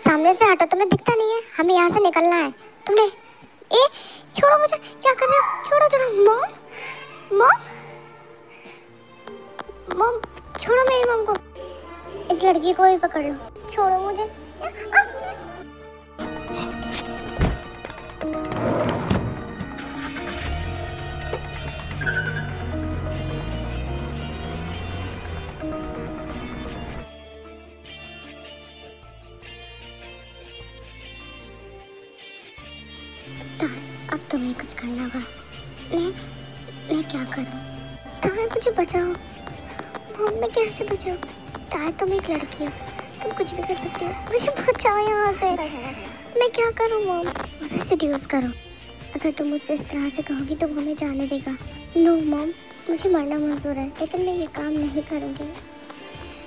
सामने से हटो, तुम्हें दिखता नहीं है? हमें यहाँ से निकलना है। तुमने छोड़ो मुझे, क्या कर रहे हो? छोड़ो छोड़ो। मॉम मॉम मॉम, छोड़ो मेरी मॉम को। इस लड़की को ही पकड़ लो, छोड़ो मुझे। अब तुम्हें कुछ करना होगा। मैं क्या करूं? तार, मुझे बचाओ। मॉम, मैं कैसे बचाऊं? तार, तुम एक लड़की हो, तुम कुछ भी कर सकती हो। मुझे बचाओ यहाँ से। मैं क्या करूं मॉम? मुझे सेड्यूस करो। अगर तुम मुझसे इस तरह से कहोगी तो वो हमें जाने देगा। नो मॉम, मुझे मरना मंजूर है, लेकिन मैं ये काम नहीं करूँगी।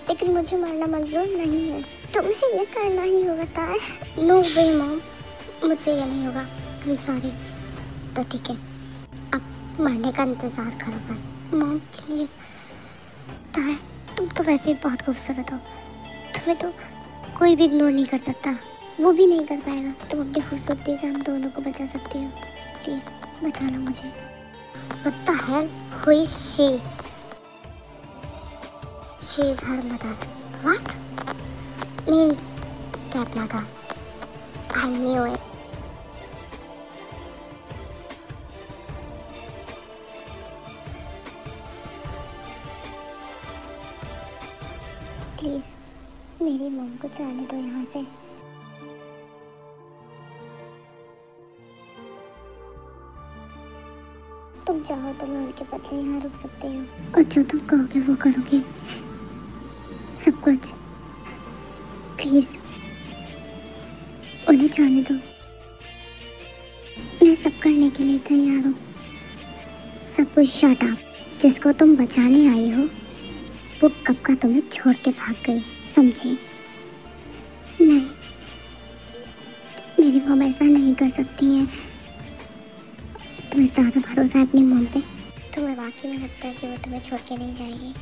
लेकिन मुझे मरना मंजूर नहीं है। तुम्हें ये करना ही होगा तार। नो वे मॉम, मुझसे ये नहीं होगा। I am sorry. तो ठीक है, अब मरने का इंतज़ार करो बस। Mom please. तार, तुम तो वैसे ही बहुत खूबसूरत हो, तुम्हें तो कोई भी इग्नोर नहीं कर सकता। वो भी नहीं कर पाएगा। तुम अपनी खूबसूरती से हम दोनों को बचा सकती हो। प्लीज़ बचा लो मुझे। What the hell? Who is she? She is her mother. What? Means stepmother. I knew it. Please मेरी मॉम को जाने दो यहाँ से। तुम चाहो तो मैं उनके बदले यहाँ रुक सकती हूँ, और जो तुम कहोगे वो करोगे, सब कुछ। प्लीज उन्हें जाने दो। मैं सब करने के लिए तैयार हूँ। सब कुछ। Shut up. जिसको तुम बचाने आई हो वो कब का तुम्हें छोड़ के भाग गई, समझी? नहीं, मेरी मॉम ऐसा नहीं कर सकती है। तुम्हें ज़्यादा भरोसा है अपनी मॉम पे? तुम्हें वाकई में लगता है कि वो तुम्हें छोड़ के नहीं जाएगी?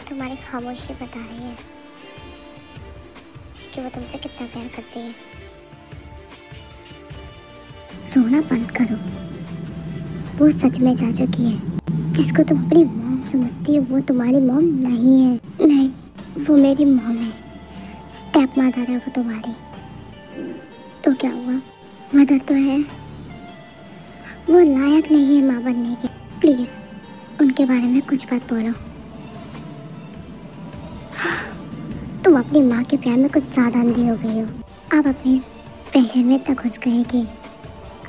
तुम्हारी खामोशी बता रही है कि वो तुमसे कितना प्यार करती है। रोना बंद करो। वो सच में जा चुकी है। जिसको तुम अपनी मॉम समझती है वो तुम्हारी मॉम नहीं है। नहीं, वो मेरी मॉम है। स्टेप मदर है वो तुम्हारी। तो क्या हुआ? मदर तो है, वो लायक नहीं है माँ बनने के। प्लीज उनके बारे में कुछ बात बोलो। तुम अपनी माँ के प्यार में कुछ ज़्यादा अंधी हो गई हो। आप अपने इस पैशन में इतना घुस गए कि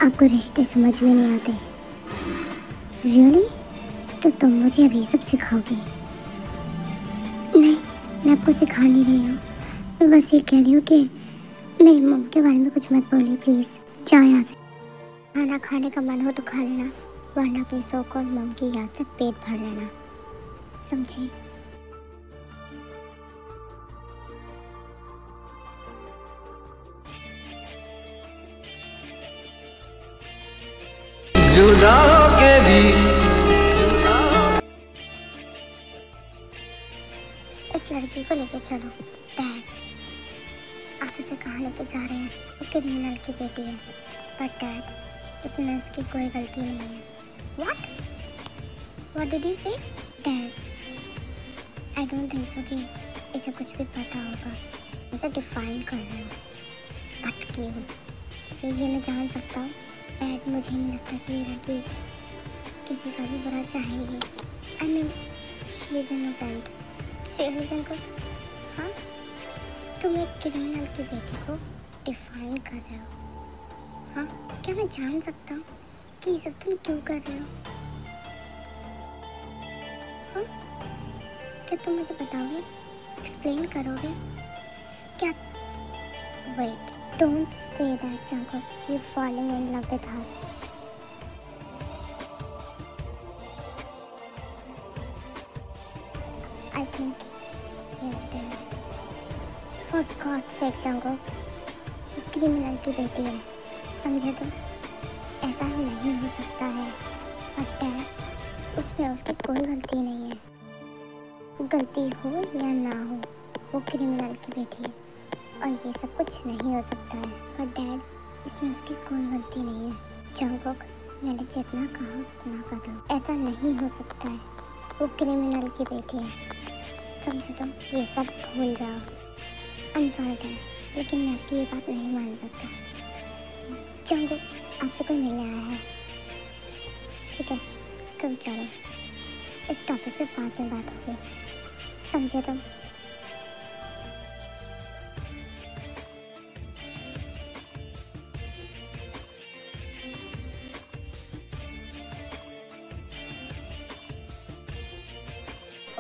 आपको रिश्ते समझ में नहीं आते। रियली? तो तुम मुझे अभी सब सिखाओगी? नहीं, मैं आपको सिखा नहीं रही हूँ। मैं बस ये कह रही हूँ कि मेरी मॉम के बारे में कुछ मत बोलिए प्लीज़। जाओ यहाँ से। खाना खाने का मन हो तो खा लेना, वरना अपनी सोक और मॉम की याद से पेट भर लेना, समझी? जुदा के भी इस लड़की को लेके चलो। डैड, आप इसे कहाँ लेके जा रहे हैं? क्रिमिनल की बेटी है। बट डैड, इस नर्स की कोई गलती नहीं है। What did you say? Dad, I don't think so कि इसे कुछ भी पता होगा। इसे डिफाइन कर रहे हो। भटकी हूँ ये मैं जान सकता हूँ। डैड, मुझे नहीं लगता कि ये लड़की किसी का भी बुरा चाहेगी। I mean, she is innocent. She is innocent को, हाँ? तुम एक क्रिमिनल की बेटी को डिफाइन कर रहे हो, हाँ? क्या मैं जान सकता हूँ कि ये सब तुम क्यों कर रहे हो? हाँ? क्या तुम मुझे बताओगे, एक्सप्लेन करोगे क्या? Wait, don't say that Jungkook, you falling in love with her. I think he is dead. For god sake Jungkook, criminal की बेटी है, समझे तुम? ऐसा नहीं हो सकता है। बट डैड, उसमें उसकी कोई गलती नहीं है। गलती हो या ना हो, वो क्रिमिनल की बेटी है और ये सब कुछ नहीं हो सकता है। बट डैड, इसमें उसकी कोई गलती नहीं है। जंगकुक, मैंने जितना कहा उतना कर लो। ऐसा नहीं हो सकता है, वो क्रिमिनल की बेटी है, समझे तुम? ये सब भूल जाओ। आई एम सॉरी डैड, लेकिन मैं आपकी ये बात नहीं मान सकता। जंगकुक, आपसे कोई मिलने आया है। ठीक है, कल चलो, इस टॉपिक पे बाद में बात होगी, समझे तुम?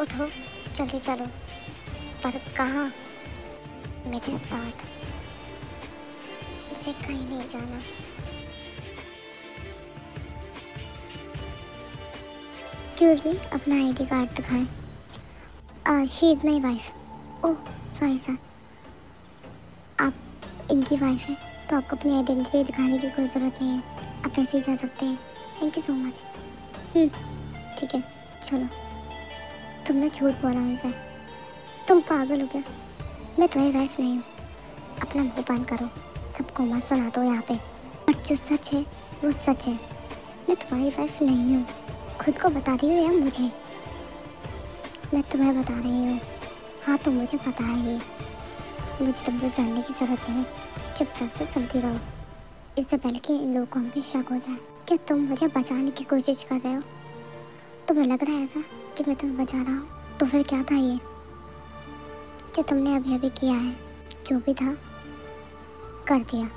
उठो, जल्दी चलो। पर कहाँ? मेरे साथ। मुझे कहीं नहीं जाना। एक्सक्यूज मी, अपना आईडी कार्ड दिखाएं। She is my wife. Oh sorry sir, आप इनकी वाइफ हैं तो आपको अपनी आइडेंटिटी दिखाने की कोई ज़रूरत नहीं है, आप ऐसे ही जा सकते हैं। Thank you so much. ठीक है, चलो। तुमने झूठ बोला मुझे, तुम पागल हो क्या? मैं तुम्हारी वाइफ नहीं हूँ। अपना मुँह बंद करो, सबको मत सुना दो यहाँ पे। और जो सच है वो सच है, मैं तुम्हारी वाइफ नहीं हूँ। खुद को बता रही हो या मुझे? मैं तुम्हें बता रही हूँ। हाँ तो मुझे पता है ये, मुझे तुमसे जानने की ज़रूरत नहीं है। चुपचाप से चलती रहो, इससे पहले कि इन लोगों को हम पे शक हो जाए। क्या तुम मुझे बचाने की कोशिश कर रहे हो? तुम्हें लग रहा है ऐसा कि मैं तुम्हें बचा रहा हूँ? तो फिर क्या था ये जो तुमने अभी अभी किया है? जो भी था कर दिया।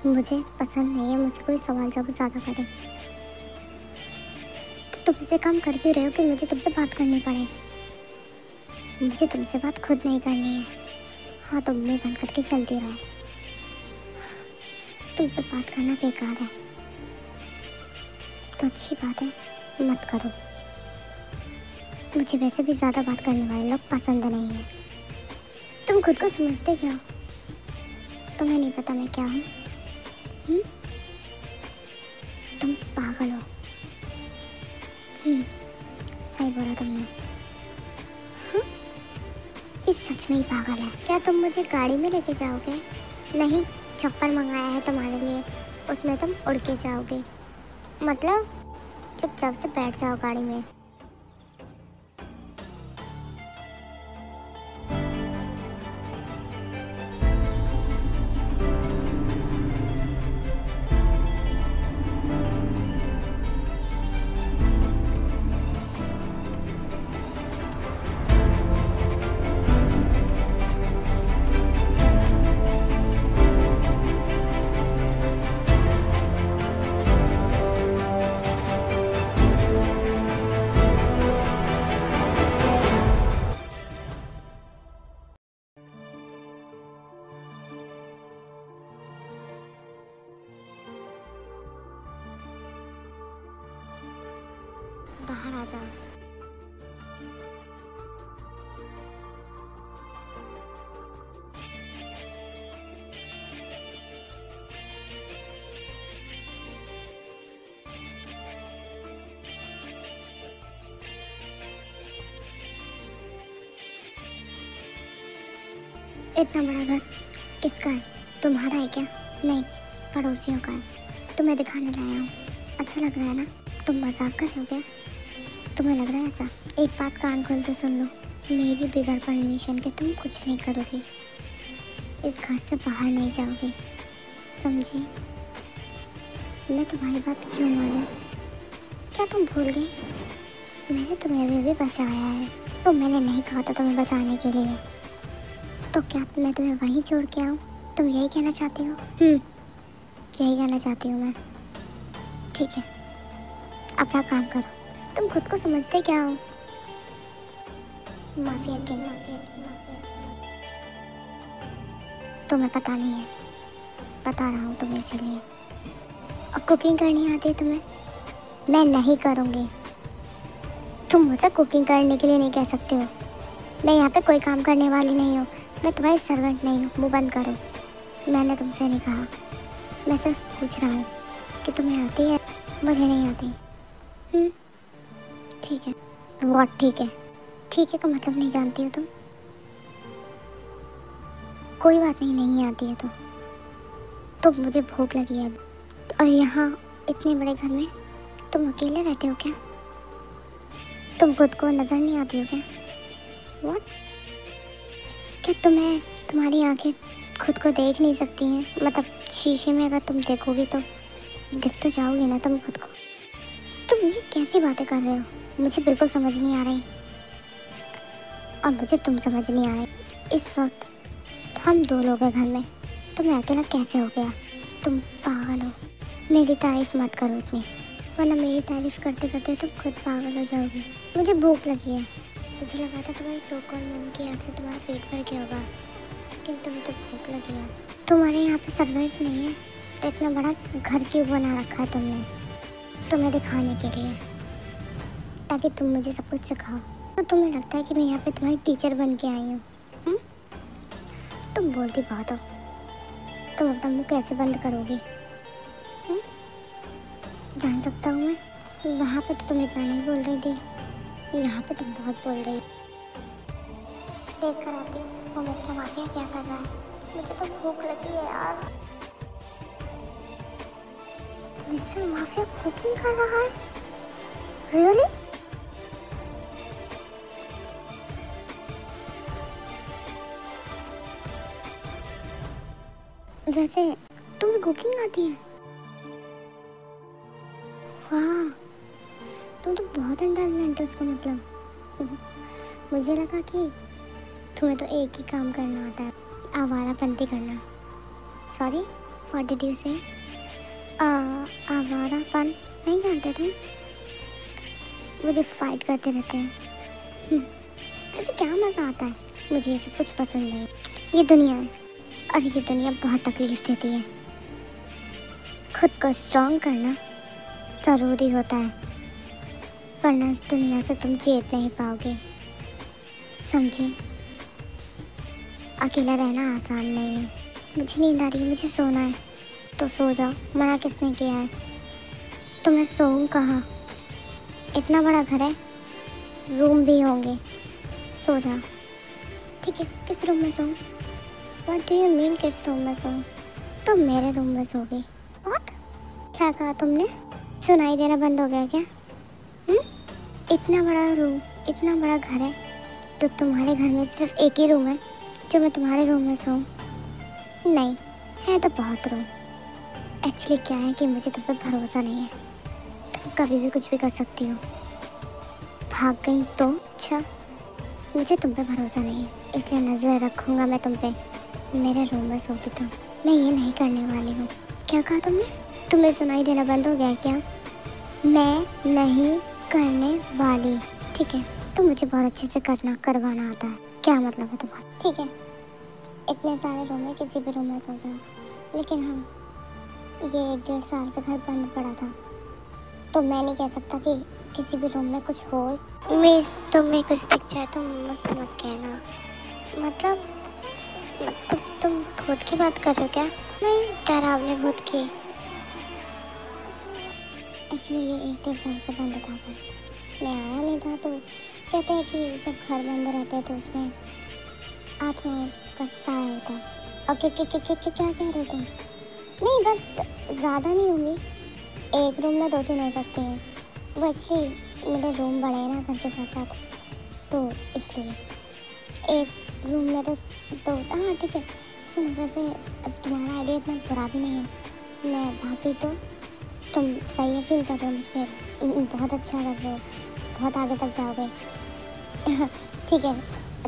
मुझे पसंद नहीं है मुझे कोई सवाल जवाब ज़्यादा करे। तो तुम इसे काम कर क्यों रहे हो कि मुझे तुमसे बात करनी पड़े? मुझे तुमसे बात खुद नहीं करनी है। हाँ तो मुंह बंद करके चलती रहो, तुमसे बात करना बेकार है। तो अच्छी बात है, मत करो। मुझे वैसे भी ज़्यादा बात करने वाले लोग पसंद नहीं है। तुम खुद को समझते क्या हो? तुम्हें नहीं पता मैं क्या हूँ? तुम पागल हो। सही बोला तुमने। ये सच में ही पागल है। क्या तुम मुझे गाड़ी में लेके जाओगे? नहीं, चप्पल मंगाया है तुम्हारे लिए, उसमें तुम उड़ के जाओगे। मतलब चुपचाप से बैठ जाओ गाड़ी में। बाहर आ जाओ। इतना बड़ा घर किसका है? तुम्हारा है क्या? नहीं, पड़ोसियों का है। तुम्हें दिखाने लाया हूँ। अच्छा लग रहा है ना? तुम मजाक कर रहे हो क्या? तुम्हें लग रहा है ऐसा? एक बात कान खोल के सुन लो, मेरी बिगड़ परमिशन के तुम कुछ नहीं करोगी, इस घर से बाहर नहीं जाओगी, समझी? मैं तुम्हारी बात क्यों मानूं? क्या तुम भूल गई? मैंने तुम्हें अभी भी बचाया है। तो मैंने नहीं कहा था तुम्हें बचाने के लिए, तो क्या मैं तुम्हें वहीं छोड़ के आऊँ? तुम यही कहना चाहती हो? यही कहना चाहती हूँ मैं। ठीक है, अपना काम करो। तुम खुद को समझते क्या हो? Mafia king. तुम्हें पता नहीं है, बता रहा हूँ तुम्हें इसीलिए। और कुकिंग करनी आती है तुम्हें? मैं नहीं करूँगी। तुम मुझे कुकिंग करने के लिए नहीं कह सकते हो। मैं यहाँ पे कोई काम करने वाली नहीं हूँ। मैं तुम्हारी सर्वेंट नहीं हूँ। मुँह बंद करो। मैंने तुमसे नहीं कहा। मैं सिर्फ पूछ रहा हूँ कि तुम्हें आती है? मुझे नहीं आती। ठीक है। बहुत ठीक है। ठीक है का मतलब नहीं जानती हो तुम? कोई बात नहीं, नहीं आती है तो मुझे भूख लगी है। और यहाँ इतने बड़े घर में तुम अकेले रहते हो क्या? तुम खुद को नजर नहीं आती हो क्या? व्हाट? क्या तुम्हारी आंखें खुद को देख नहीं सकती हैं? मतलब शीशे में अगर तुम देखोगी तो दिख तो जाओगी ना तुम खुद को। तुम ये कैसी बातें कर रहे हो? मुझे बिल्कुल समझ नहीं आ रही। और मुझे तुम समझ नहीं आ रही। इस वक्त हम दो लोग हैं घर में, तुम्हें अकेला कैसे हो गया? तुम पागल हो। मेरी तारीफ मत करो इतनी, वरना मेरी तारीफ करते करते तुम खुद पागल हो जाओगी। मुझे भूख लगी है। मुझे लगा था तुम्हारी सोकॉल मोम की याद से तुम्हारा पेट भर गया होगा, लेकिन तुम्हें तो भूख लगी है। तुम्हारे यहाँ पे सर्वेंट नहीं है, इतना बड़ा घर क्यों बना रखा है तुमने? तुम्हें दिखाने के लिए, ताकि तुम मुझे सब कुछ सिखाओ। तो तुम्हें लगता है कि मैं यहाँ पे तुम्हारी टीचर बन के आई हूँ? तुम बोलती बहुत हो। तुम अपना मुँह कैसे बंद करोगी? जान सकता हूँ मैं? वहाँ पे तो तुम इतना नहीं बोल रही थी, यहाँ पे तुम बहुत बोल रही। देख कर आती हूँ वो मिस्टर माफिया क्या कर रहा है। मुझे तो भूख लगी है यार। मिस्टर माफिया कुकिंग कर रहा है? रियली? वैसे तुम्हें कुकिंग आती है? वाह, तुम तो बहुत इंटेलिजेंट हो इसका मतलब। मुझे लगा कि तुम्हें तो एक ही काम करना आता है, आवारापंती करना। सॉरी, व्हाट डिड यू से? आवारापन नहीं जानते तुम? मुझे फाइट करते रहते हैं। ऐसे क्या मज़ा आता है? मुझे ये सब कुछ पसंद नहीं। ये दुनिया है और ये दुनिया बहुत तकलीफ देती है। खुद को स्ट्रॉन्ग करना ज़रूरी होता है, वरना इस दुनिया से तुम जीत नहीं पाओगे। समझे? अकेला रहना आसान नहीं है। मुझे नींद आ रही है, मुझे सोना है। तो सो जाओ, मना किसने किया है? तो मैं सोऊं कहाँ? इतना बड़ा घर है, रूम भी होंगे। सो जाओ। ठीक है, किस रूम में सोऊं? व्हाट डू यू मीन किस रूम में सोऊं? तो मेरे रूम में सोगी। व्हाट? क्या कहा तुमने? सुनाई देना बंद हो गया क्या? इतना बड़ा रूम, इतना बड़ा घर है, तो तुम्हारे घर में सिर्फ एक ही रूम है जो मैं तुम्हारे रूम में सोऊं? नहीं है तो बहुत रूम। एक्चुअली क्या है कि मुझे तुम पे भरोसा नहीं है। तुम कभी भी कुछ भी कर सकती हो। भाग गई तो? अच्छा, मुझे तुम पे भरोसा नहीं है, इसलिए नजर रखूंगा मैं तुम पे। मेरे रूम में सोगी तुम। मैं ये नहीं करने वाली हूँ। क्या कहा तुमने? तुम्हें सुनाई देना बंद हो गया क्या? मैं नहीं करने वाली। ठीक है, तो मुझे बहुत अच्छे से करवाना आता है। क्या मतलब है तुम्हारा? ठीक है, इतने सारे रूम में किसी भी रूम में सो जाओ, लेकिन हाँ, ये 1-1.5 साल से घर बंद पड़ा था, तो मैं नहीं कह सकता कि किसी भी रूम में कुछ हो। मिस, तुम्हें कुछ दिख जाए तो मुझसे मत कहना। मतलब तुम भूत की बात कर रहे हो क्या? नहीं, डरावने भूत की। एक्चुअली ये 1-1.5 साल से बंद था घर। मैं आया नहीं था, तो कहते हैं कि जब घर बंद रहते हैं तो उसमें आत्माओं का साया होता है। और क्या कह रहे हो तुम? नहीं, बस ज़्यादा नहीं होंगी। एक रूम में 2-3 हो सकती हैं। वो एक्चुअली मेरे रूम बड़े हैं ना घर के साथ साथ, तो इसलिए एक रूम में तो हाँ ठीक है। सुनो, वैसे तुम्हारा आइडिया इतना बुरा भी नहीं है। मैं भागी तो तुम सही यकीन कर रहे हो मुझ पर, बहुत अच्छा कर रहे हो, बहुत आगे तक जाओगे। ठीक है,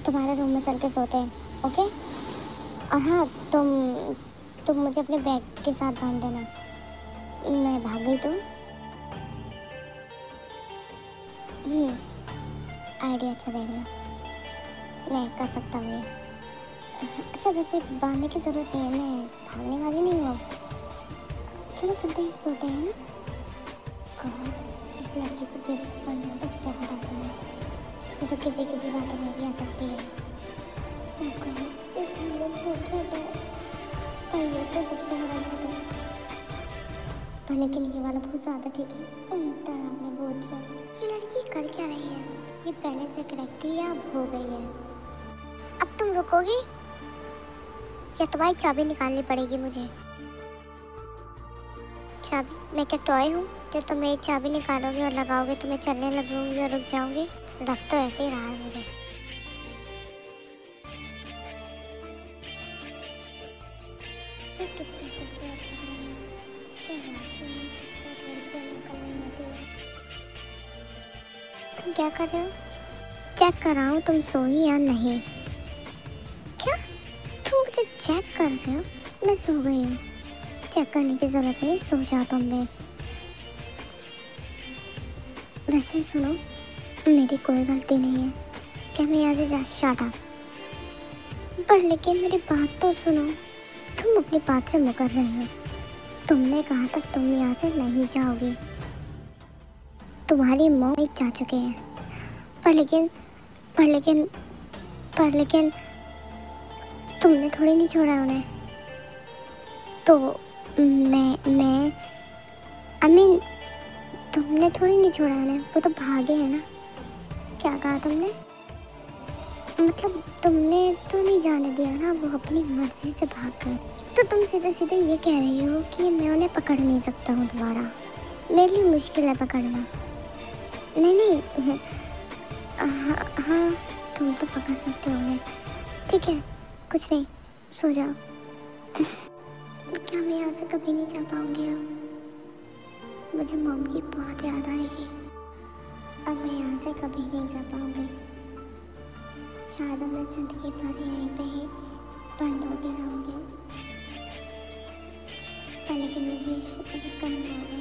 तुम्हारे रूम में चल के सोते हैं, ओके? और हाँ, तुम मुझे अपने बेड के साथ बांध देना। मैं भाग गई तो आइडिया अच्छा दे रही हो। मैं कर सकता हूँ ये। अच्छा वैसे बांधने की ज़रूरत नहीं है, मैं भागने वाली नहीं हूँ। चलो चलते हैं, सोते हैं ना। गॉड, इस लड़की को बेवकूफ़ बनना तो बहुत आसान है, ये तो किसी की भी बातों में भी आ सकती है। Oh God, इसलिए लोग बहुत ज़्यादा है, पर ये तो सबसे बड़ा बात है। पर लेकिन ये वाला बहुत ज़्यादा ठीक है, डरावने बहुत से। ये लड़की कर क्या रही है? ये पहले से करेक्ट थी या अब हो गई है? अब तुम रुकोगी या तुम्हारी चाबी निकालनी पड़ेगी मुझे? चाबी? मैं क्या टॉय हूँ जो तुम मेरी चाबी निकालोगे और लगाओगे तो मैं चलने लगूंगी और रुक जाऊंगी? लग तो ऐसे ही रहा है मुझे। ये कितनी खूबसूरत लग रही है। क्या बात है, खूबसूरत लड़कियों में अकल नहीं होती है। तुम क्या कर रहे हो? चेक कर रहा हूँ तुम सोई या नहीं। क्या तुम मुझे चेक कर रहे हो? मैं सो गई हूँ, चेक करने की जरूरत नहीं, सो जाओ तुम भी। वैसे सुनो, मेरी कोई गलती नहीं है, क्या मैं यहाँ से जा शट पर लेकिन मेरी बात तो सुनो। तुम अपनी बात से मुकर रहे हो। तुमने कहा था तुम यहाँ से नहीं जाओगी, तुम्हारी मौत जा चुके हैं। पर लेकिन तुमने थोड़ी नहीं छोड़ा उन्हें। तो मैं आई मीन तुमने थोड़ी नहीं छोड़ा उन्हें, वो तो भागे हैं ना। क्या कहा तुमने? मतलब तुमने तो नहीं जाने दिया ना, वो अपनी मर्जी से भाग गए। तो तुम सीधे सीधे ये कह रही हो कि मैं उन्हें पकड़ नहीं सकता हूँ दोबारा? मेरे लिए मुश्किल है पकड़ना। नहीं हाँ तुम तो पकड़ सकते हो उन्हें, ठीक है, कुछ नहीं, सो जाओ। क्या मैं यहाँ से कभी नहीं जा पाऊंगी अब? मुझे मॉम की बहुत याद आएगी। अब मैं यहाँ से कभी नहीं जा पाऊंगी। शायद अब मैं जिंदगी भर यहीं पे ही बंद होके रहूंगी। पर लेकिन मुझे ये करना होगा,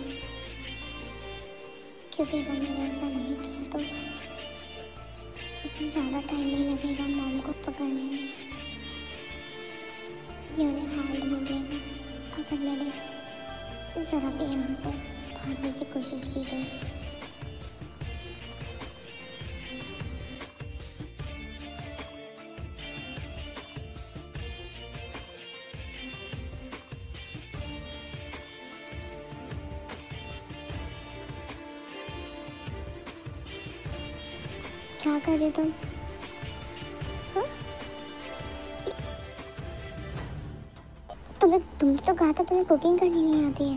क्योंकि अगर मैंने ऐसा नहीं किया तो इससे ज़्यादा टाइम नहीं लगेगा मॉम को पकड़ने में। ये उन्हें हाल ढूंढ लेगा अगर मैंने ज़रा भी यहाँ से भागने की कोशिश की तो। क्या कर रहे तुम? हाँ? तुमने तो कहा था तुम्हें कुकिंग करनी नहीं आती है।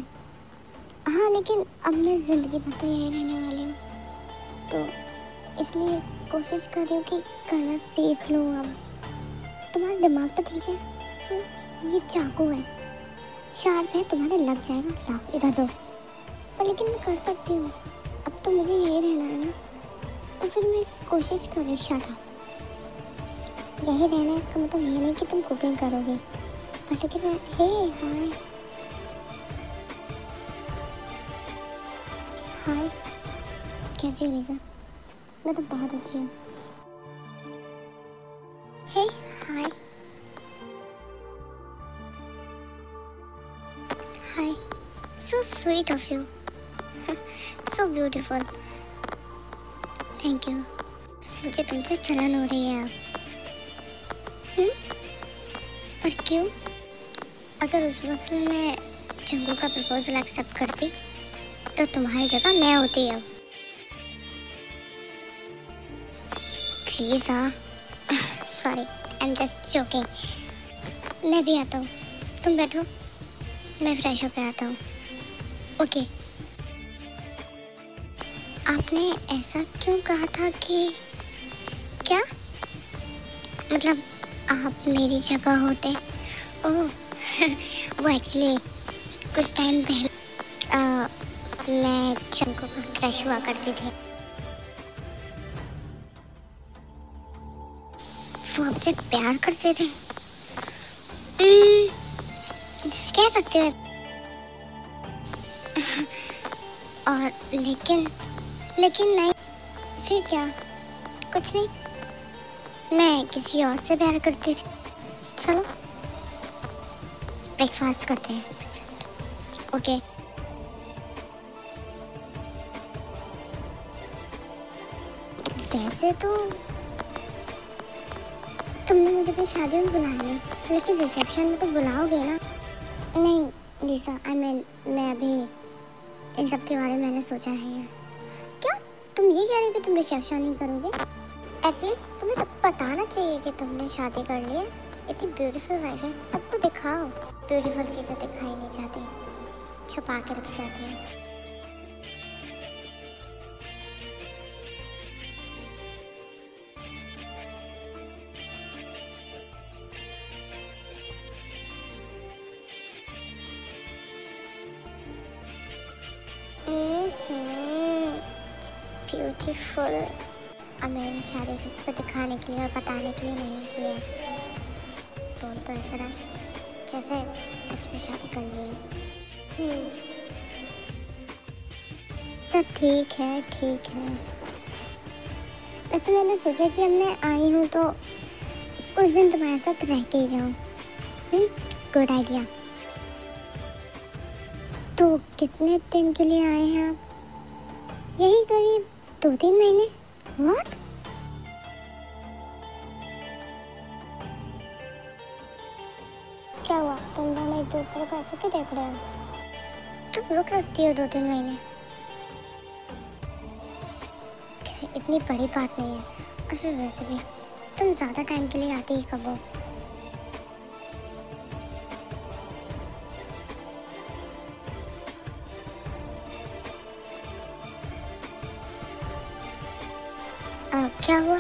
हाँ लेकिन अब मैं ज़िंदगी भर तो यही रहने वाली हूँ, तो इसलिए कोशिश कर रही हूँ कि करना सीख लूँ अब। तुम्हारा दिमाग तो ठीक है? ये चाकू है, शार्प है, तुम्हारे लग जाएगा। लाओ इधर दो। पर लेकिन मैं कर सकती हूँ, अब तो मुझे यही रहना है ना, तो फिर मैं कोशिश कर रही हूँ। Shut up. यही रहना है इसका मतलब ये नहीं कि तुम कुकिंग करोगे। पर लेकिन मैं हाय कैसी हो लीजा? मैं तो बहुत अच्छी हूँ। Hey hi hi, so sweet of you, so beautiful, thank you. मुझे तुमसे जलन हो रही है अब। पर क्यों? अगर उस वक्त में मैं जंगू का प्रपोजल एक्सेप्ट करती तो तुम्हारी जगह मैं होती अब। प्लीज हाँ, sorry, I am just joking. मैं भी आता हूँ, तुम बैठो, मैं फ्रेश होकर आता हूँ। ओके। आपने ऐसा क्यों कहा था कि क्या मतलब आप मेरी जगह होते? ओह वो एक्चुअली कुछ टाइम पहले मैं चंको का क्रश हुआ करती थी। वो आपसे प्यार करते थे? कह सकते हो। और लेकिन नहीं, फिर क्या? कुछ नहीं, मैं किसी और से प्यार करती थी। चलो ब्रेकफास्ट करते हैं। ओके। वैसे तो तुमने मुझे अपनी शादी में बुलाया नहीं, लेकिन रिसेप्शन में तो बुलाओगे ना? नहीं लीसा, मैं अभी इन सब के बारे में मैंने सोचा है। क्या तुम ये कह रहे हो कि तुम रिसेप्शन नहीं करोगे? एटलीस्ट तुम्हें सब बताना चाहिए कि तुमने शादी कर ली है। इतनी ब्यूटीफुल वाइफ है, सबको दिखाओ। ब्यूटीफुल चीज़ें दिखाई नहीं जाती, छुपा के रखी जाती है। ब्यूटीफुल। अब मैंने शादी किसी को दिखाने के लिए और बताने के लिए नहीं की है। बोल तो ऐसा रहा जैसे सच में शादी कर ली है। तो ठीक है ठीक है। वैसे मैंने सोचा कि अब मैं आई हूँ तो कुछ दिन तुम्हारे साथ रह के ही जाऊँ। Good idea. तो कितने दिन के लिए आए हैं आप? यही करीब 2-3 महीने। What? क्या हुआ? तुम दोनों एक दूसरे को ऐसे क्यों देख रहे हो? तुम रुक सकती हो 2-3 महीने, इतनी बड़ी बात नहीं है। और फिर वैसे भी तुम ज़्यादा टाइम के लिए आती ही कब हो? क्या हुआ?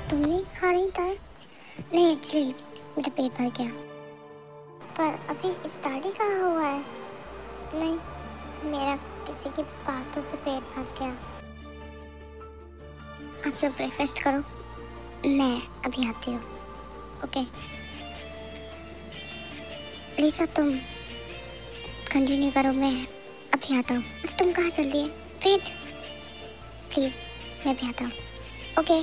तुम नहीं खा रही था? नहीं एक्चुअली मेरा पेट भर गया। पर अभी स्टार्ट ही कहाँ हुआ है। नहीं, मेरा किसी की बातों से पेट भर गया। आप लोग ब्रेकफास्ट करो, मैं अभी आती हूँ। ओके लीसा, तुम कंटिन्यू करो, मैं अभी आता हूँ। तुम कहाँ चल रही है? वेट प्लीज, मैं भी आता हूँ। Okay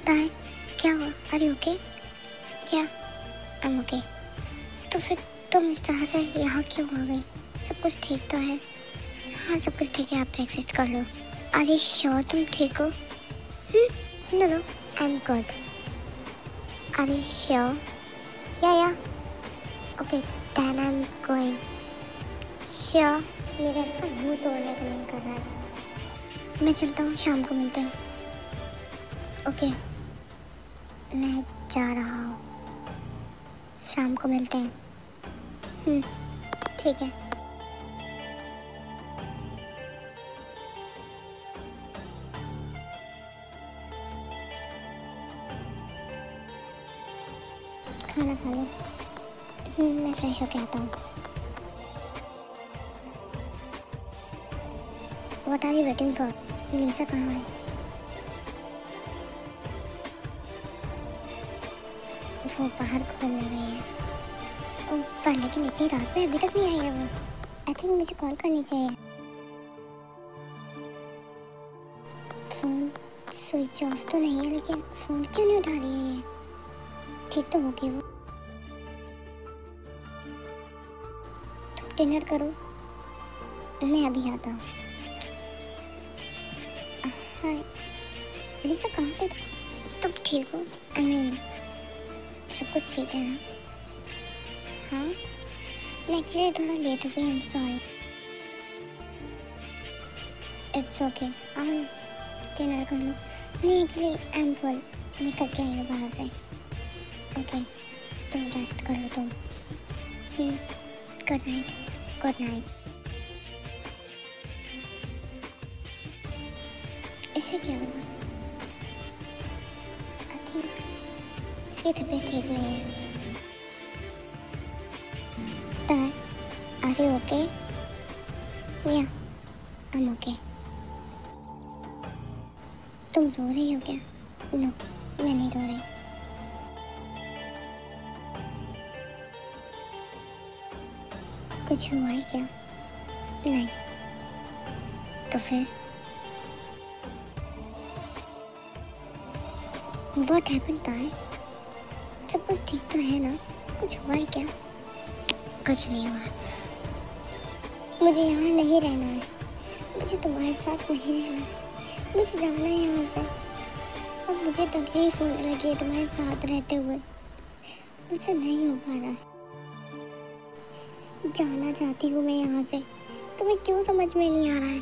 bye. क्या हुआ? अरे ओके क्या? I am okay. तो फिर तुम इस तरह से यहाँ क्यों आ गई? सब कुछ ठीक तो है? हाँ सब कुछ ठीक है, आप ब्रेकफास्ट कर लो। अरे श्योर तुम ठीक हो? No no I am good. अरे sure? Yeah okay then I am going. Sure? मेरा इसका मुंह तोड़ने का मन कर रहा है। मैं चलता हूँ, शाम को मिलते हैं। ओके मैं जा रहा हूँ, शाम को मिलते हैं। ठीक है। खाना खा लो। मैं फ्रेश होके आता हूँ। What are you waiting for? लीसा कहाँ है? वो बाहर घूमने गई है। पर लेकिन इतनी रात में अभी तक नहीं आई है वो। आई थिंक मुझे कॉल करनी चाहिए। फोन स्विच ऑफ तो नहीं है, लेकिन फोन क्यों नहीं उठा रही है ये? ठीक तो होगी वो। तुम डिनर करो, मैं अभी आता हूँ। हाय लीसा, कहाँ पे तुम? ठीक हो? आई मीन सब कुछ ठीक है ना? हाँ मैं एक्चुअली थोड़ा लेट हो गई, I am sorry. It's okay, dinner कर लो। नहीं एक्चुअली आई एम फुल, मैं करके आई हूँ बाहर से। ओके तुम रेस्ट कर लो तुम। Good night. Good night. इसे क्या हुआ? आई थिंक इसकी तबीयत ठीक नहीं है। Are you okay? Yeah I am okay. तुम रो रही हो क्या? नो मैं नहीं रो रही। कुछ हुआ है क्या? नहीं। तो फिर व्हाट हैपेंड ताए? सब कुछ ठीक तो है ना? कुछ हुआ है क्या? कुछ नहीं हुआ। मुझे यहाँ नहीं रहना है, मुझे तुम्हारे साथ नहीं रहना है, मुझे जाना है यहाँ से। अब मुझे तकलीफ होने लगी है तुम्हारे साथ रहते हुए, मुझसे नहीं हो पा रहा है। जाना चाहती हूँ मैं यहाँ से, तुम्हें क्यों समझ में नहीं आ रहा है?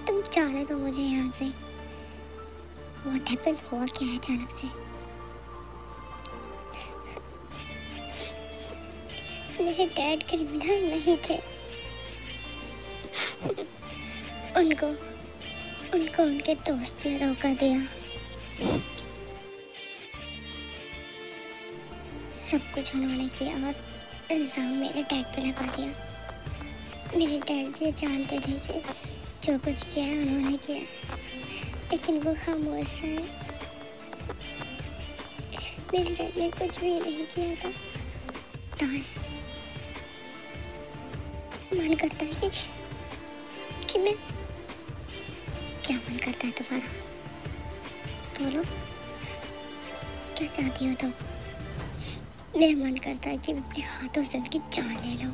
तुम जाने दो मुझे यहाँ से। What happened? हुआ क्या है अचानक से? मेरे डैड क्रिमिनल नहीं थे। उनको उनके दोस्त ने धोखा दिया। सब कुछ उन्होंने किया और इल्जाम मेरे डैड पे लगा दिया। मेरे डैड ये जानते थे कि जो कुछ किया है उन्होंने किया, लेकिन वो खामोश है। मेरे डैड ने कुछ भी नहीं किया था। ताए, मन करता है कि मैं, क्या मन करता है तुम्हारा? बोलो, क्या चाहती हो तुम? मेरा मन करता है कि मैं अपने हाथों से उनकी जान ले लूं,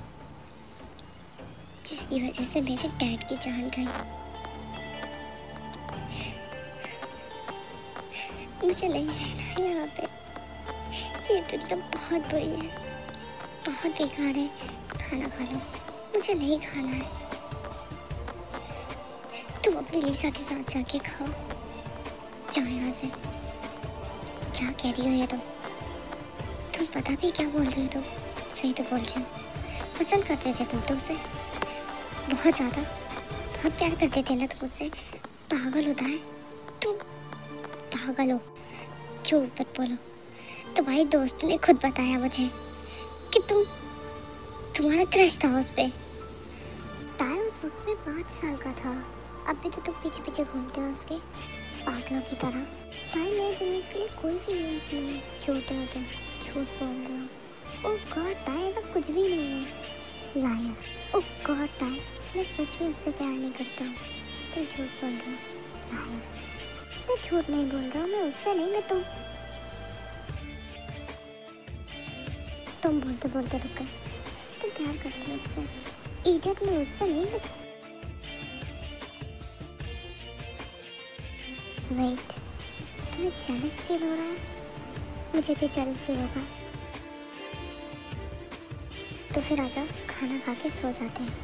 जिसकी वजह से मेरे डैड की जान गई। मुझे नहीं रहना है यहाँ पे। ये दुनिया बहुत बुरी है, बहुत बेकार है। खाना खा लो, मुझे नहीं खाना है। तुम अपनी लिसा के साथ जाके खाओ। जाओ यहाँ से। क्या कह रही हो ये तुम पता भी क्या बोल रही हो तुम? सही तो बोल रही हो। पसंद करते थे तुम तुमसे बहुत ज़्यादा, बहुत प्यार करते थे ना तुम मुझसे। पागल होता है तुम, पागल हो। झूठ मत बोलो। तुम्हारी दोस्त ने खुद बताया मुझे कि तुम्हारा क्रश था उस पे। ताया उस वक्त में 5 साल का था। अब भी तो तुम पीछे पीछे घूमते हो उसके, पागलों की तरह। ताया मेरे दिल में उसके लिए कोई फीलिंग्स नहीं है। छोटे हो तुम, झूठ बोल रहे हो। ओह गॉड ताया, ऐसा कुछ भी नहीं है। लायर। ओह गॉड ताया, मैं सच में उससे प्यार नहीं करता हूँ। तुम झूठ बोल रहे हो। लायर। मैं झूठ नहीं बोल रहा हूँ, मैं उससे नहीं, मैं तुम बोलते बोलते रुक गए। तुम प्यार करते हो उससे। इडियट, मैं उससे नहीं, मैं वेट, तुम्हें जेलस फील हो रहा है? मुझे भी जेलस फील होगा। तो फिर आजा, खाना खा के सो जाते हैं।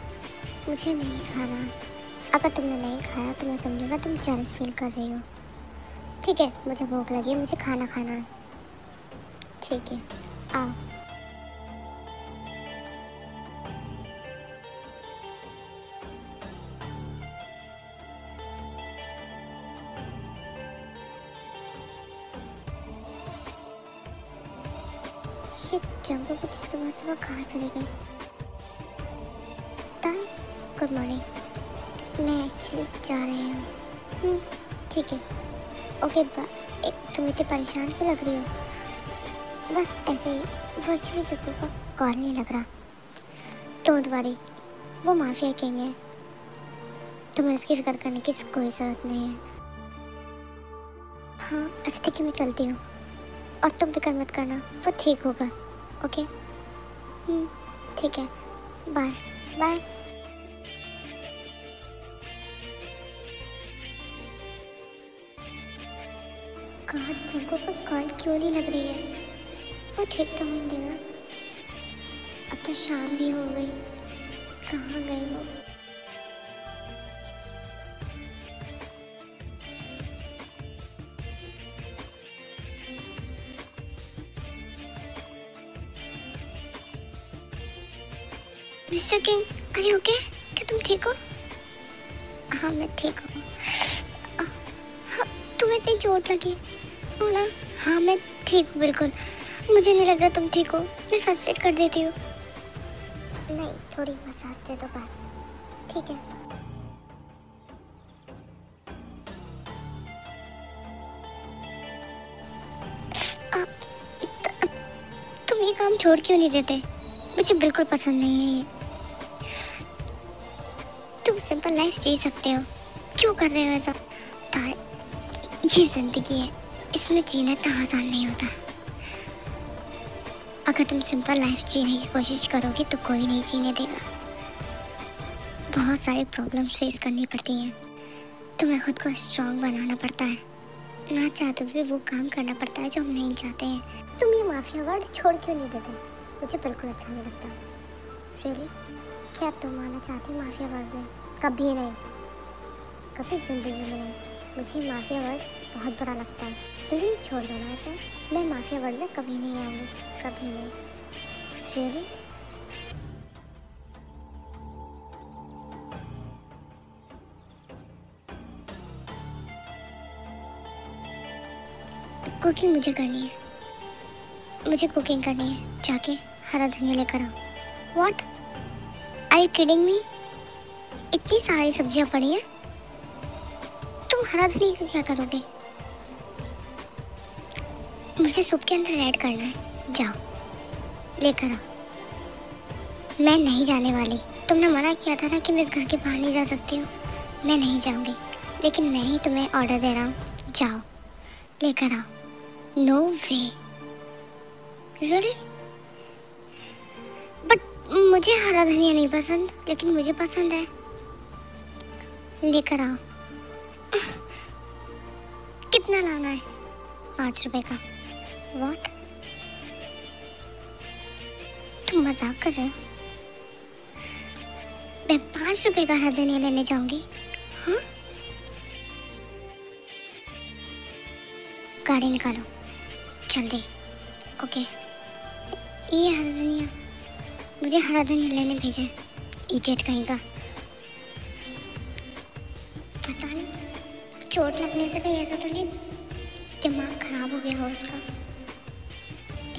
मुझे नहीं खाना। अगर तुमने नहीं खाया तो मैं समझूंगा तुम जेलस फील कर रही हो। ठीक है, मुझे भूख लगी है, मुझे खाना खाना है। ठीक है, आओ। ये जंगल को तो सुबह सुबह कहाँ चली गई? ताई, गुड मॉर्निंग। मैं एक्चुअली जा रही हूँ। ठीक है, ओके बाय। तुम इतनी परेशान क्यों लग रही हो? बस ऐसे ही, वर्चुअली जगह का कॉल नहीं लग रहा। डोंट वरी, वो माफिया किंग है, तुम्हें उसकी फिक्र करने की कोई ज़रूरत नहीं है। हाँ अच्छा ठीक है, मैं चलती हूँ और तुम फिक्र मत करना, वो ठीक होगा। ओके ठीक है, बाय बाय। गॉड, जंगो को कॉल क्यों नहीं लग रही है? वो ठीक तो होंगे ना? अब तो शाम भी हो गई, कहाँ गए वो? Mister King, are you okay? क्या तुम ठीक हो? हाँ मैं ठीक हूँ। हाँ, तुम्हें इतनी चोट लगी हो ना? हाँ मैं ठीक हूँ बिल्कुल। मुझे नहीं लग रहा तुम ठीक हो। मैं फर्स्ट एड कर देती हूँ। नहीं, थोड़ी मसाज दे दो बस। ठीक है। तुम ये काम छोड़ क्यों नहीं देते? मुझे बिल्कुल पसंद नहीं है ये। तुम सिंपल लाइफ जी सकते हो, क्यों कर रहे हो ऐसा? ये जिंदगी है, इसमें जीना इतना आसान नहीं होता। अगर तुम सिंपल लाइफ जीने की कोशिश करोगी तो कोई नहीं जीने देगा। बहुत सारी प्रॉब्लम्स फेस करनी पड़ती हैं। तुम्हें खुद को स्ट्रांग बनाना पड़ता है। ना चाहते हुए वो काम करना पड़ता है जो हम नहीं चाहते हैं। तुम ये माफिया वर्ड छोड़ क्यों नहीं देते? मुझे बिल्कुल अच्छा नहीं लगता। रियली? क्या तुम आना चाहती हो माफिया वर्ड में? कभी नहीं, कभी जिंदगी में नहीं। मुझे माफिया वर्ड बहुत बुरा लगता है। प्लीज छोड़ दो ना इसे। मैं माफिया वर्ड में कभी नहीं आऊँगी, कभी नहीं। रियली? कुकिंग मुझे करनी है। मुझे कुकिंग करनी है। जाके हरा धनिया लेकर आओ। What? Are you kidding me? इतनी सारी सब्जियां पड़ी हैं, तुम हरा धनिया का क्या करोगे? मुझे सूप के अंदर ऐड करना है। जाओ लेकर आओ। मैं नहीं जाने वाली। तुमने मना किया था ना कि मैं इस घर के बाहर नहीं जा सकती हूँ। मैं नहीं जाऊंगी, लेकिन मैं ही तुम्हें ऑर्डर दे रहा हूँ। जाओ लेकर आओ। No way. रियली? बट मुझे हरा धनिया नहीं पसंद, लेकिन मुझे पसंद है। लेकर आओ। कितना लाना है? 5 रुपए का। व्हाट? तुम मजाक कर रहे हो? मैं 5 रुपए का हरा धनिया लेने जाऊंगी? हाँ? गाड़ी निकालो जल्दी। ओके। ये हरा धनिया, मुझे हरा धनिया लेने भेजा है। इडियट कहीं का। पता नहीं चोट लगने से कहीं ऐसा तो नहीं दिमाग खराब हो गया हो उसका।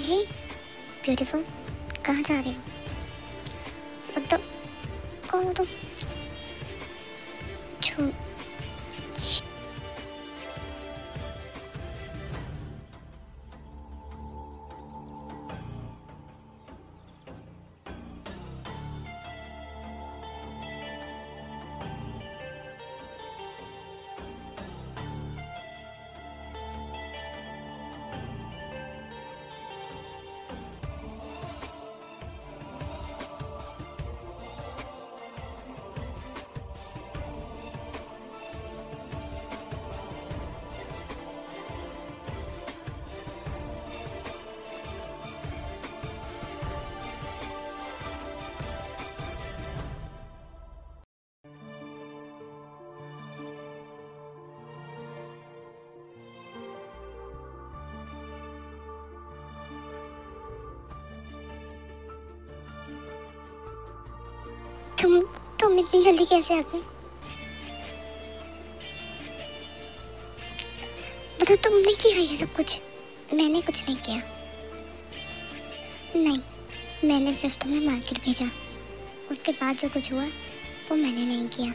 हे ब्यूटीफुल, कहाँ जा रही हो? मतलब कौन हो तुम? छो तुम इतनी जल्दी कैसे आ गए? मतलब तुमने किया ये सब कुछ? मैंने कुछ नहीं किया। नहीं, मैंने सिर्फ तुम्हें मार्केट भेजा। उसके बाद जो कुछ हुआ वो मैंने नहीं किया।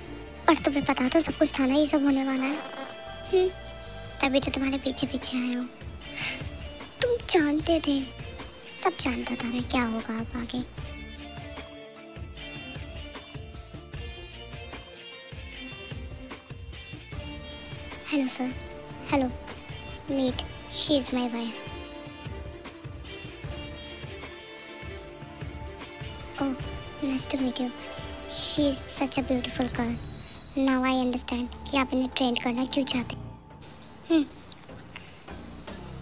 और तुम्हें पता तो सब कुछ था ना ये सब होने वाला है। तभी तो तुम्हारे पीछे पीछे आया हूँ। तुम जानते थे, सब जानता था मैं क्या होगा अब आगे। Hello sir. Hello meet, she is my wife. Oh nice to meet you. She is such a beautiful girl. Now I understand कि आप इन्हें ट्रेन करना क्यों चाहते हैं।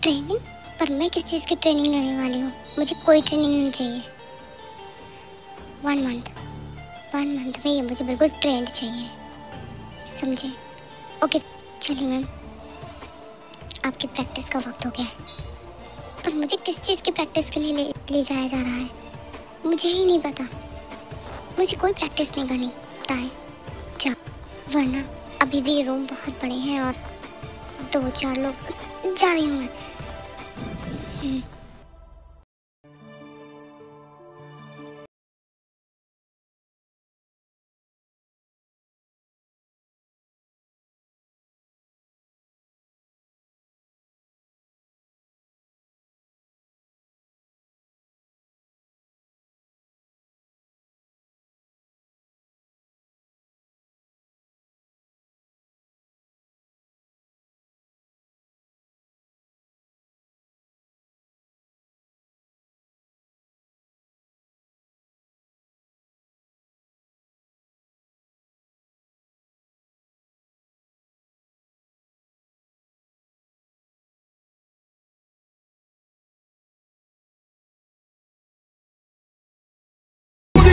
ट्रेनिंग? पर मैं किस चीज़ की ट्रेनिंग लेने वाली हूँ? मुझे कोई ट्रेनिंग नहीं चाहिए। 1 मंथ में ये मुझे बिल्कुल ट्रेंड चाहिए, समझे? ओके चलिए मैम, आपकी प्रैक्टिस का वक्त हो गया है। पर मुझे किस चीज़ की प्रैक्टिस के लिए ले जाया जा रहा है मुझे ही नहीं पता। मुझे कोई प्रैक्टिस नहीं करनी, पता है? जाओ, वरना अभी भी रूम बहुत बड़े हैं और 2-4 लोग। जा रही हूँ मैं।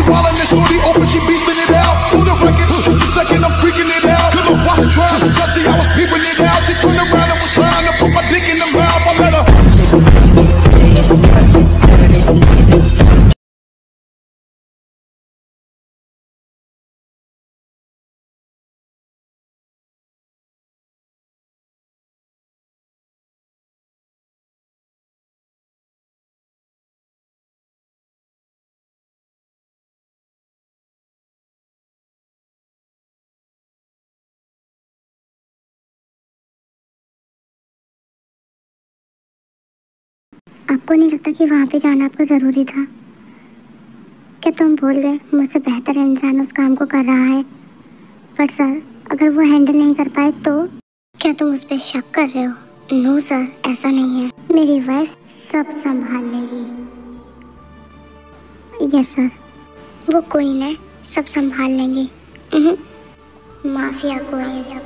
me wildin' and shorty open, she beeping it out. For the record, second I'm freaking it out. Cause I'm watching trying to just see I was peeping it out. She turned around and was trying to put my dick in the mouth. I let her. आपको नहीं लगता कि वहाँ पे जाना आपको ज़रूरी था? क्या तुम भूल गए मुझसे बेहतर इंसान उस काम को कर रहा है? पर सर, अगर वो हैंडल नहीं कर पाए तो? क्या तुम उस पर शक कर रहे हो? नो सर, ऐसा नहीं है। मेरी वाइफ सब संभाल लेगी। यस सर, वो कोई नहीं, सब संभाल लेंगी। माफिया कोई।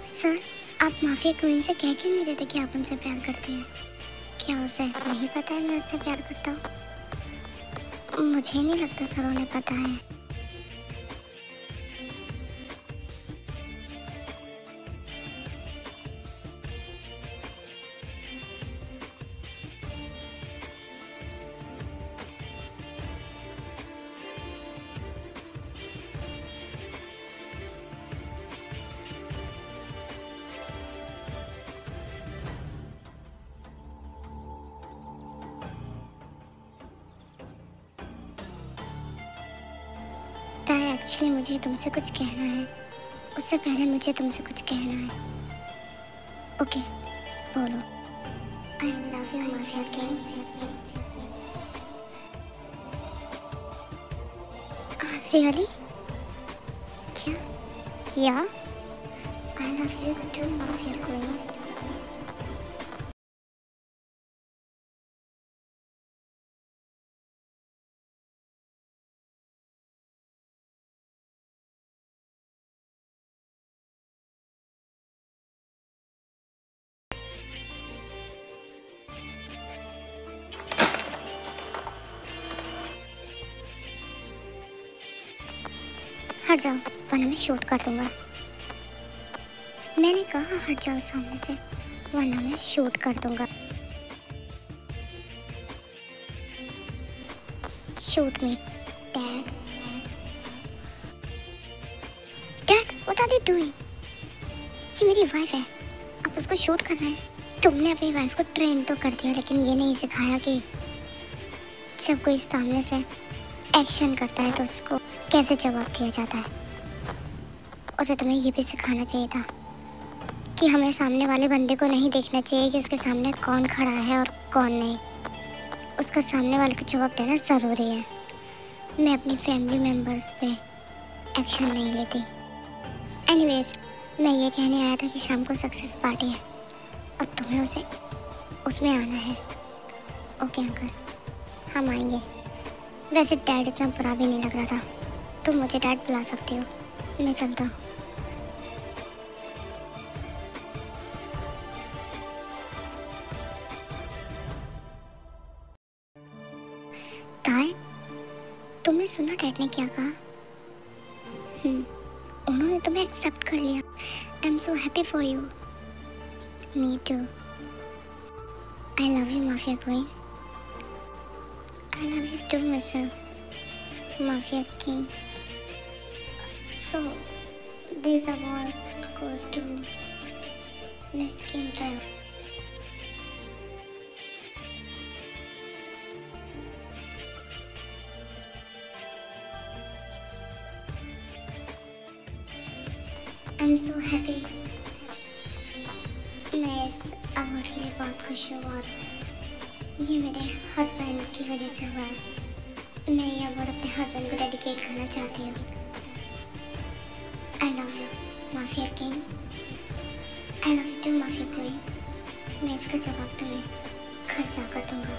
सर, आप माफिया क्वीन से कह क्यों नहीं रहे थे कि आप उनसे प्यार करते हैं? क्या उसे नहीं पता है मैं उससे प्यार करता हूँ? मुझे नहीं लगता सर उन्हें पता है। ताया एक्चुअली मुझे तुमसे कुछ कहना है, उससे पहले मुझे तुमसे कुछ कहना है। ओके बोलो। I love you mafia king. Really? क्या? Yeah? I love you too mafia queen. हट जाओ वरना मैं शूट कर दूंगा। मैंने कहा हट जाओ सामने से वरना मैं शूट कर दूंगा। Shoot me dad. Dad what are you doing? ये मेरी वाइफ है, आप उसको शूट कर रहे हैं। तुमने अपनी वाइफ को ट्रेन तो कर दिया लेकिन ये नहीं सिखाया कि जब कोई सामने से एक्शन करता है तो उसको कैसे जवाब दिया जाता है। उसे तुम्हें ये भी सिखाना चाहिए था कि हमें सामने वाले बंदे को नहीं देखना चाहिए कि उसके सामने कौन खड़ा है और कौन नहीं। उसका सामने वाले को जवाब देना ज़रूरी है। मैं अपनी फैमिली मेम्बर्स पे एक्शन नहीं लेती। एनीवेज मैं ये कहने आया था कि शाम को सक्सेस पार्टी है और तुम्हें उसमें आना है। ओके अंकल, हम आएंगे। वैसे डैड इतना बुरा भी नहीं लग रहा था, तुम मुझे डैड बुला सकती हो। मैं चलता हूँ। ताए, तुमने सुना डैड ने क्या कहा? उन्होंने तुम्हें एक्सेप्ट कर लिया। I am so happy for you. Me too. I love you mafia queen. I love you too mister Mafia King. So, this award goes to Miss Kim Tayo. I'm so happy. मैं इस award के लिए बहुत खुश हूँ और ये मेरे हस्बैंड की वजह से हुआ है। मैं ये अवार्ड अपने हस्बैंड को डेडिकेट करना चाहती हूँ। I love you mafia king. I love you too mafia queen. मैं इसका जवाब तुम्हें घर जाकर दूंगा।